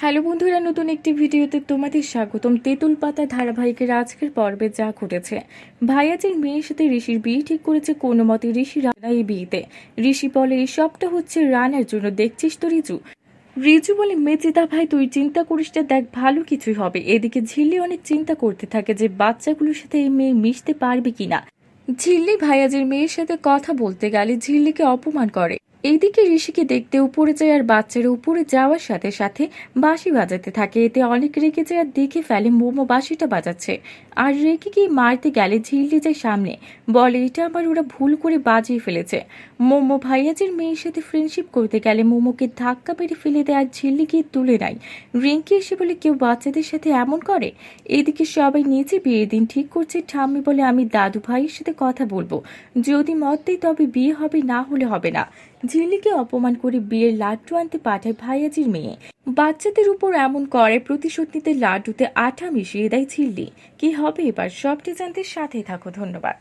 Hello বন্ধুরা, নতুন একটি ভিডিওতে তোমাদের স্বাগতম। তেঁতুল পাতা ধারাবাহিকের আজকের পর্বে যা ঘটেছে, ভাইয়াজির মেয়ের সাথে ঋষির বিয়ে ঠিক করেছে কোনো মতে ঋষি রানা। এই বিয়েতে ঋষি বলে এই সবটা হচ্ছে রানার জন্য, দেখছিস তো রিজু। রিজু বলে মেজিদা ভাই তুই চিন্তা করিস না, দেখ ভালো কিছুই হবে। এদিকে ঝিল্লি অনেক চিন্তা করতে থাকে যে বাচ্চাগুলোর সাথে এই মেয়ে মিশতে পারবে কিনা। ঝিল্লি ভাইয়াজির মেয়ের সাথে কথা বলতে গেলে ঝিল্লিকে অপমান করে। এইদিকে ঋষিকে দেখতে উপরে যায় আর বাচ্চারা উপরে যাওয়ার সাথে সাথে বাঁশি বাজাতে থাকে। এতে অনেক রেগে যায় আর দেখে ফেলে মোমো বাঁশিটা বাজাচ্ছে। আর রেগে গিয়ে মারতে গেলে ঝিল্লি যায় সামনে, বলে এটা আবার ওরা ভুল করে বাজিয়ে ফেলেছে। মোমো ভাইয়াজির মেয়ের সাথে ফ্রেন্ডশিপ করতে গেলে মোমোকে ধাক্কা মেরে ফেলে দেয় আর ঝিল্লি গিয়ে তুলে নেয়। রিঙ্কি এসে বলে কেউ বাচ্চাদের সাথে এমন করে। এদিকে সবাই নিচে বিয়ের দিন ঠিক করছে। ঠাম্মি বলে আমি দাদু ভাইয়ের সাথে কথা বলবো, যদি মত দেয় তবে বিয়ে হবে, না হলে হবে না। ঝিল্লিকে অপমান করে বিয়ের লাড্ডু আনতে পাঠায় ভাইয়াজির মেয়ে। বাচ্চাদের উপর এমন করে প্রতিশোধ নিতে লাড্ডুতে আঠা মিশিয়ে দেয় ঝিল্লি। কি হবে এবার সবটা জানতে সাথে থাকো। ধন্যবাদ।